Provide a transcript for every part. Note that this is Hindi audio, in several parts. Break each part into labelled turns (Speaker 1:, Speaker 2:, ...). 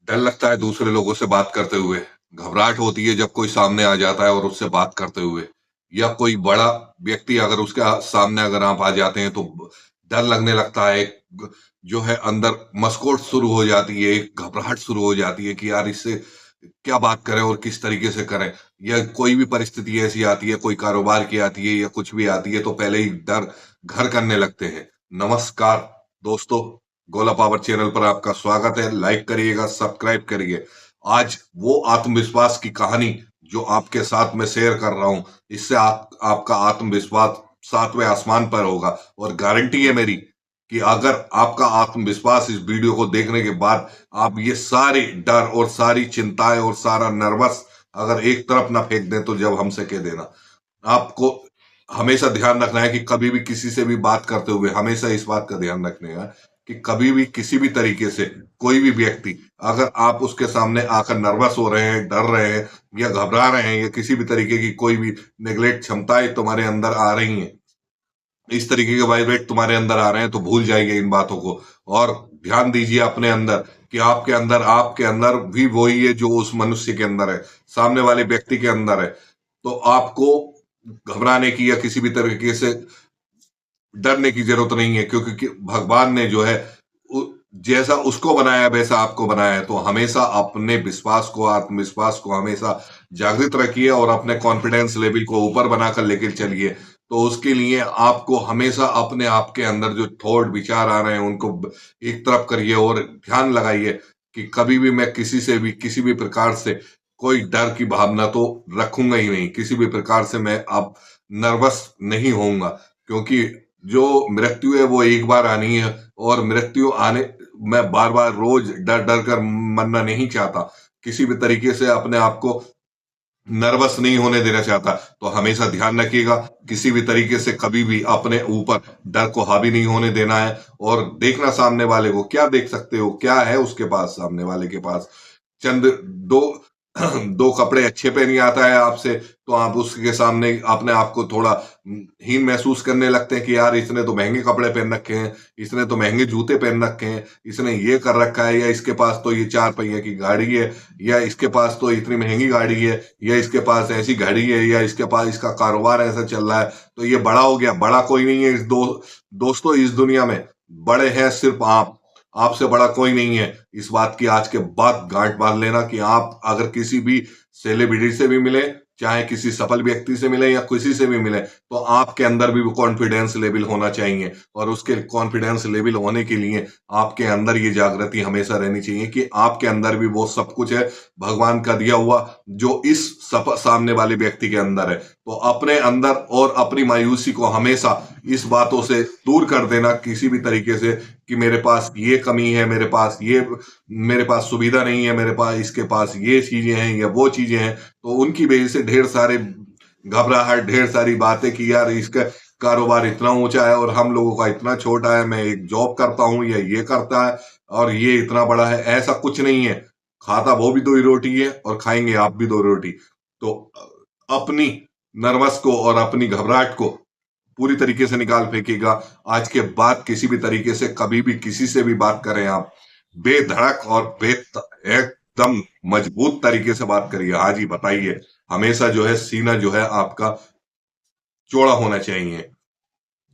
Speaker 1: डर लगता है दूसरे लोगों से बात करते हुए। घबराहट होती है जब कोई सामने आ जाता है और उससे बात करते हुए, या कोई बड़ा व्यक्ति अगर उसके सामने अगर आप आ जाते हैं तो डर लगने लगता है। जो है अंदर मस्कोट शुरू हो जाती है, एक घबराहट शुरू हो जाती है कि यार इससे क्या बात करें और किस तरीके से करें। या कोई भी परिस्थिति ऐसी आती है, कोई कारोबार की आती है या कुछ भी आती है, तो पहले ही डर घर करने लगते हैं। नमस्कार दोस्तों, गोला पावर चैनल पर आपका स्वागत है। लाइक करिएगा, सब्सक्राइब करिए। आज वो आत्मविश्वास की कहानी जो आपके साथ में शेयर कर रहा हूं, इससे आपका आत्मविश्वास सातवें आसमान पर होगा। और गारंटी है मेरी कि अगर आपका आत्मविश्वास इस वीडियो को देखने के बाद आप ये सारी डर और सारी चिंताएं और सारा नर्वस अगर एक तरफ ना फेंक दें, तो जब हमसे कह देना। आपको हमेशा ध्यान रखना है कि कभी भी किसी से भी बात करते हुए हमेशा इस बात का ध्यान रखने का कि कभी भी किसी भी तरीके से कोई भी व्यक्ति अगर आप उसके सामने आकर नर्वस हो रहे हैं, डर रहे हैं या घबरा रहे हैं, या किसी भी तरीके की कोई भी नेग्लेक्ट क्षमताएं तुम्हारे अंदर आ रही हैं, इस तरीके के वाइब्रेट तुम्हारे अंदर आ रहे हैं, तो भूल जाइए इन बातों को। और ध्यान दीजिए अपने अंदर कि आपके अंदर भी वही है जो उस मनुष्य के अंदर है, सामने वाले व्यक्ति के अंदर है। तो आपको घबराने की या किसी भी तरीके से डरने की जरूरत नहीं है, क्योंकि भगवान ने जो है जैसा उसको बनाया वैसा आपको बनाया है। तो हमेशा अपने विश्वास को, आत्मविश्वास को हमेशा जागृत रखिए और अपने कॉन्फिडेंस लेवल को ऊपर बनाकर लेकर चलिए। तो उसके लिए आपको हमेशा अपने आप के अंदर जो थॉट विचार आ रहे हैं उनको एक तरफ करिए और ध्यान लगाइए कि कभी भी मैं किसी से भी किसी भी प्रकार से कोई डर की भावना तो रखूंगा ही नहीं, किसी भी प्रकार से मैं अब नर्वस नहीं होऊंगा। क्योंकि जो मृत्यु है वो एक बार आनी है, और मृत्यु आने मैं बार बार रोज डर डर कर मरना नहीं चाहता, किसी भी तरीके से अपने आप को नर्वस नहीं होने देना चाहता। तो हमेशा ध्यान रखिएगा, किसी भी तरीके से कभी भी अपने ऊपर डर को हावी नहीं होने देना है। और देखना सामने वाले को, क्या देख सकते हो, क्या है उसके पास, सामने वाले के पास चंद दो दो कपड़े अच्छे पहन आता है आपसे, तो आप उसके सामने अपने आप को थोड़ा हीन महसूस करने लगते हैं कि यार इसने तो महंगे कपड़े पहन रखे हैं, इसने तो महंगे जूते पहन रखे हैं, इसने ये कर रखा है, या इसके पास तो ये 4 पहिए की गाड़ी है, या इसके पास तो इतनी महंगी गाड़ी है, या इसके पास ऐसी गाड़ी है, या इसके पास इसका कारोबार ऐसा चल रहा है, तो ये बड़ा हो गया। बड़ा कोई नहीं है दोस्तों, इस दुनिया में बड़े हैं सिर्फ आप। आपसे बड़ा कोई नहीं है। इस बात की आज के बाद गांठ बांध लेना कि आप अगर किसी भी सेलिब्रिटी से भी मिले, चाहे किसी सफल व्यक्ति से मिले या किसी से भी मिले, तो आपके अंदर भी वो कॉन्फिडेंस लेवल होना चाहिए। और उसके कॉन्फिडेंस लेवल होने के लिए आपके अंदर ये जागृति हमेशा रहनी चाहिए कि आपके अंदर भी वो सब कुछ है, भगवान का दिया हुआ, जो इस सामने वाले व्यक्ति के अंदर है। तो अपने अंदर और अपनी मायूसी को हमेशा इस बातों से दूर कर देना, किसी भी तरीके से कि मेरे पास ये कमी है, मेरे पास सुविधा नहीं है, मेरे पास इसके पास ये चीजें हैं या वो चीजें हैं, तो उनकी वजह से ढेर सारे घबराहट, ढेर सारी बातें कि यार इसका कारोबार इतना ऊंचा है और हम लोगों का इतना छोटा है, मैं एक जॉब करता हूं या ये करता है और ये इतना बड़ा है। ऐसा कुछ नहीं है। खाता वो भी 2 ही रोटी है और खाएंगे आप भी 2 रोटी। तो अपनी नर्वस को और अपनी घबराहट को पूरी तरीके से निकाल फेंकेगा। आज के बाद किसी भी तरीके से कभी भी किसी से भी बात करें आप, बेधड़क और एकदम मजबूत तरीके से बात करिए। हाँ जी, बताइए। हमेशा जो है सीना जो है आपका चौड़ा होना चाहिए।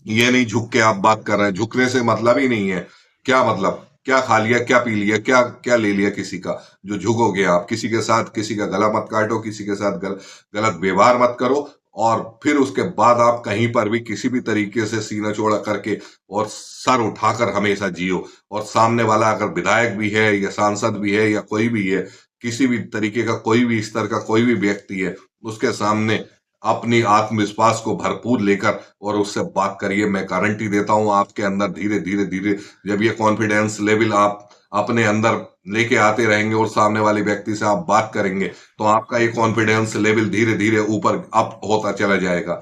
Speaker 1: ये नहीं झुक के आप बात कर रहे हैं, झुकने से मतलब ही नहीं है। क्या मतलब, क्या खा लिया, क्या पी लिया, क्या क्या ले लिया किसी का जो झुकोगे आप? किसी के साथ किसी का गला मत काटो, किसी के साथ गलत व्यवहार मत करो। और फिर उसके बाद आप कहीं पर भी किसी भी तरीके से सीना चौड़ा करके और सर उठाकर हमेशा जियो। और सामने वाला अगर विधायक भी है या सांसद भी है या कोई भी है, किसी भी तरीके का कोई भी स्तर का कोई भी व्यक्ति है, उसके सामने अपनी आत्मविश्वास को भरपूर लेकर और उससे बात करिए। मैं गारंटी देता हूं आपके अंदर धीरे धीरे धीरे जब ये कॉन्फिडेंस लेवल आप अपने अंदर लेके आते रहेंगे और सामने वाले व्यक्ति से आप बात करेंगे, तो आपका ये कॉन्फिडेंस लेवल धीरे धीरे ऊपर अप होता चला जाएगा।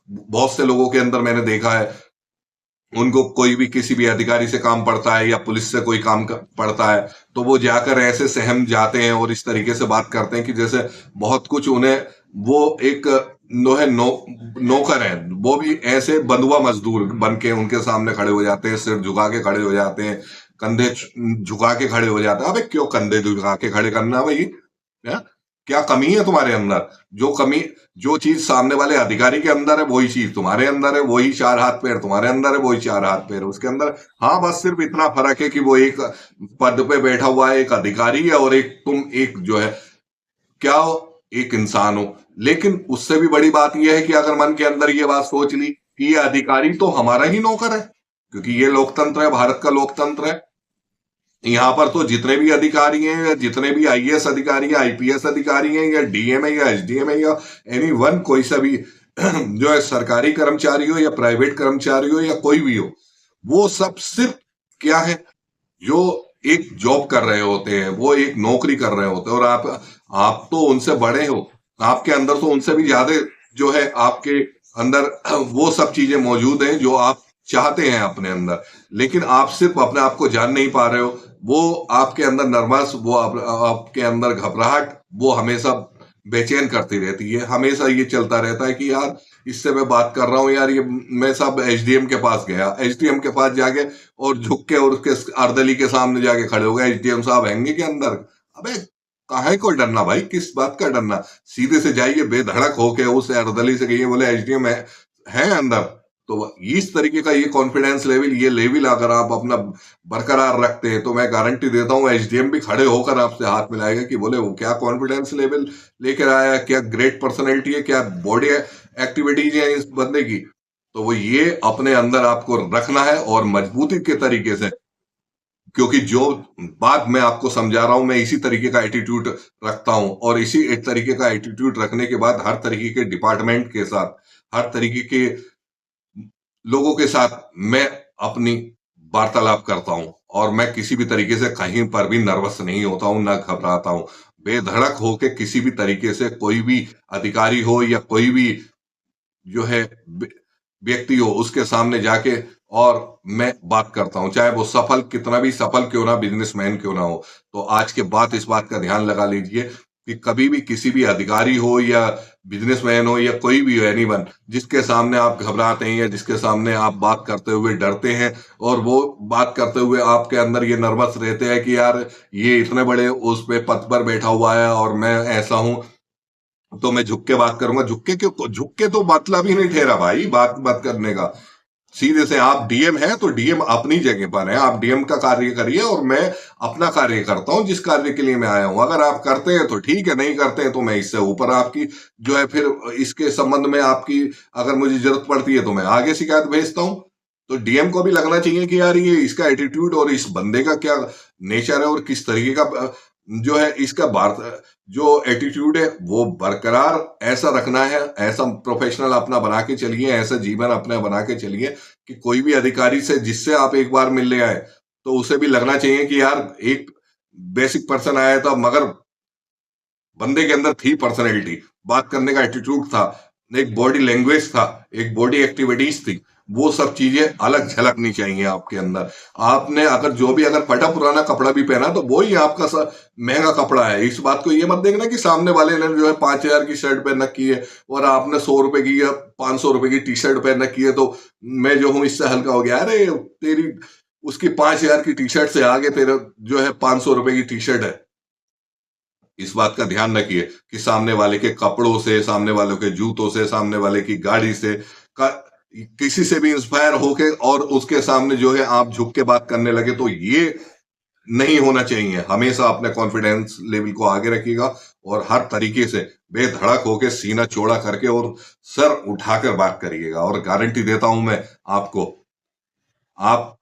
Speaker 1: बहुत से लोगों के अंदर मैंने देखा है, उनको कोई भी किसी भी अधिकारी से काम पड़ता है या पुलिस से कोई काम पड़ता है, तो वो जाकर ऐसे सहम जाते हैं और इस तरीके से बात करते हैं कि जैसे बहुत कुछ उन्हें, वो एक नौकर है, वो भी ऐसे बंधुआ मजदूर बन के उनके सामने खड़े हो जाते हैं, सिर झुका के खड़े हो जाते हैं, कंधे झुका के खड़े हो जाते हैं। अबे क्यों कंधे झुका के खड़े करना भाई? है? क्या कमी है तुम्हारे अंदर? जो कमी, जो चीज सामने वाले अधिकारी के अंदर है वही चीज तुम्हारे अंदर है, वही चार हाथ पैर तुम्हारे अंदर है, वही चार हाथ पैर उसके अंदर। हाँ, बस सिर्फ इतना फर्क है कि वो एक पद पे बैठा हुआ है, एक अधिकारी है, और एक तुम एक जो है क्या हो, एक इंसान हो। लेकिन उससे भी बड़ी बात यह है कि अगर मन के अंदर ये बात सोच ली कि ये अधिकारी तो हमारा ही नौकर है, क्योंकि ये लोकतंत्र है, भारत का लोकतंत्र है। यहाँ पर तो जितने भी अधिकारी हैं, या जितने भी आईएएस अधिकारी हैं, आईपीएस अधिकारी हैं, या डीएम है, या एसडीएम है, या एनी वन, कोई सा भी जो है सरकारी कर्मचारी हो या प्राइवेट कर्मचारी हो या कोई भी हो, वो सब सिर्फ क्या है, जो एक जॉब कर रहे होते हैं, वो एक नौकरी कर रहे होते हैं। और आप तो उनसे बड़े हो, आपके अंदर तो उनसे भी ज्यादा जो है आपके अंदर वो सब चीजें मौजूद हैं जो आप चाहते हैं अपने अंदर, लेकिन आप सिर्फ अपने आप को जान नहीं पा रहे हो। वो आपके अंदर नर्वस, वो आपके अंदर घबराहट, वो हमेशा बेचैन करती रहती है। हमेशा ये चलता रहता है कि यार इससे मैं बात कर रहा हूँ यार, ये मैं सब एचडीएम के पास गया, एचडीएम के पास जाके और झुक के और उसके अर्दली के सामने जाके खड़े हो गए, एचडीएम साहब हैंगे के अंदर। अबे काहे को डरना भाई, किस बात का डरना? सीधे से जाइए बेधड़क होके उस अर्दली से कहिए, बोले एचडीएम है अंदर। तो इस तरीके का ये कॉन्फिडेंस लेवल, ये लेवल अगर आप अपना बरकरार रखते हैं, तो मैं गारंटी देता हूँ एचडीएम भी खड़े होकर आपसे हाथ मिलाएगा कि बोले वो क्या कॉन्फिडेंस लेवल लेकर आया, क्या ग्रेट पर्सनैलिटी है, क्या बॉडी एक्टिविटीज है इस बंदे की। तो वो ये अपने अंदर आपको रखना है और मजबूती के तरीके से, क्योंकि जो बात मैं आपको समझा रहा हूं, मैं इसी तरीके का एटीट्यूड रखता हूं, और इसी एक तरीके का एटीट्यूड रखने के बाद हर तरीके के डिपार्टमेंट के साथ, हर तरीके के लोगों के साथ मैं अपनी वार्तालाप करता हूं, और मैं किसी भी तरीके से कहीं पर भी नर्वस नहीं होता हूं, ना घबराता हूं। बेधड़क होके किसी भी तरीके से कोई भी अधिकारी हो या कोई भी जो है व्यक्ति हो, उसके सामने जाके और मैं बात करता हूं, चाहे वो सफल, कितना भी सफल क्यों ना, बिजनेसमैन क्यों ना हो। तो आज के बाद इस बात का ध्यान लगा लीजिए कि कभी भी किसी भी अधिकारी हो या बिजनेसमैन हो या कोई भी हो, एनीवन, जिसके सामने आप घबराते हैं या जिसके सामने आप बात करते हुए डरते हैं, और वो बात करते हुए आपके अंदर ये नर्वस रहते हैं कि यार ये इतने बड़े उस पे पद पर बैठा हुआ है और मैं ऐसा हूं, तो मैं झुक के बात करूंगा। झुक के क्यों? झुक के तो मतलब ही नहीं ठहरा भाई बात बात करने का। सीधे से आप डीएम हैं तो डीएम अपनी जगह पर है, आप डीएम का कार्य करिए और मैं अपना कार्य करता हूं जिस कार्य के लिए मैं आया हूं। अगर आप करते हैं तो ठीक है, नहीं करते हैं तो मैं इससे ऊपर आपकी जो है फिर इसके संबंध में आपकी अगर मुझे जरूरत पड़ती है तो मैं आगे शिकायत भेजता हूं। तो डीएम को भी लगना चाहिए कि यार ये इसका एटीट्यूड और इस बंदे का क्या नेचर है और किस तरीके का जो है इसका भारत जो एटीट्यूड है वो बरकरार ऐसा रखना है। ऐसा प्रोफेशनल अपना बना के चलिए, ऐसा जीवन अपना बना के चलिए कि कोई भी अधिकारी से जिससे आप एक बार मिलने आए तो उसे भी लगना चाहिए कि यार एक बेसिक पर्सन आया था, मगर बंदे के अंदर थी पर्सनैलिटी, बात करने का एटीट्यूड था, एक बॉडी लैंग्वेज था, एक बॉडी एक्टिविटीज थी। वो सब चीजें अलग झलकनी चाहिए आपके अंदर। आपने अगर जो भी अगर फटा पुराना कपड़ा भी पहना तो वो ही आपका महंगा कपड़ा है। इस बात को ये मत देखना कि सामने वाले ने जो है 5,000 की शर्ट पहन रखी है और आपने 100 रुपए की या 500 रुपए की टी शर्ट पहन रखी है, तो मैं जो हूं इससे हल्का हो गया। अरे तेरी उसकी 5,000 की टी शर्ट से आगे तेरा जो है 500 रुपए की टी शर्ट है। इस बात का ध्यान रखिए कि सामने वाले के कपड़ों से, सामने वालों के जूतों से, सामने वाले की गाड़ी से किसी से भी इंस्पायर होके और उसके सामने जो है आप झुक के बात करने लगे, तो ये नहीं होना चाहिए। हमेशा अपने कॉन्फिडेंस लेवल को आगे रखिएगा और हर तरीके से बेधड़क होके सीना चौड़ा करके और सर उठाकर बात करिएगा। और गारंटी देता हूं मैं आपको, आप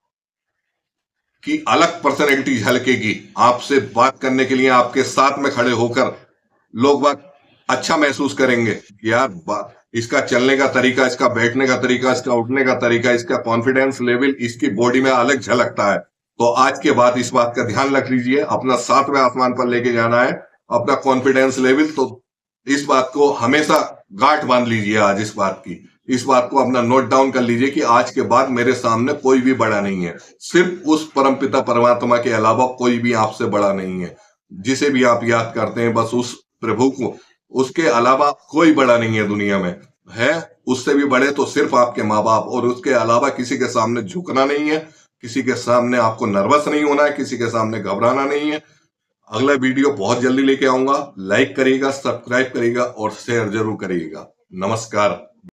Speaker 1: की अलग पर्सनैलिटी झलकेगी। आपसे बात करने के लिए आपके साथ में खड़े होकर लोग बात अच्छा महसूस करेंगे कि यार इसका चलने का तरीका, इसका बैठने का तरीका, इसका उठने का तरीका, इसका कॉन्फिडेंस लेवल इसकी बॉडी में अलग झलकता है। तो आज के बाद इस बात का ध्यान रख लीजिए, अपना 7वें आसमान पर लेके जाना है अपना कॉन्फिडेंस लेवल। तो इस बात को हमेशा गांठ बांध लीजिए आज इस बात की। इस बात को अपना नोट डाउन कर लीजिए कि आज के बाद मेरे सामने कोई भी बड़ा नहीं है। सिर्फ उस परमपिता परमात्मा के अलावा कोई भी आपसे बड़ा नहीं है। जिसे भी आप याद करते हैं बस उस प्रभु को, उसके अलावा कोई बड़ा नहीं है दुनिया में। है उससे भी बड़े तो सिर्फ आपके माँ बाप, और उसके अलावा किसी के सामने झुकना नहीं है। किसी के सामने आपको नर्वस नहीं होना है, किसी के सामने घबराना नहीं है। अगला वीडियो बहुत जल्दी लेके आऊंगा। लाइक करिएगा, सब्सक्राइब करिएगा और शेयर जरूर करिएगा। नमस्कार।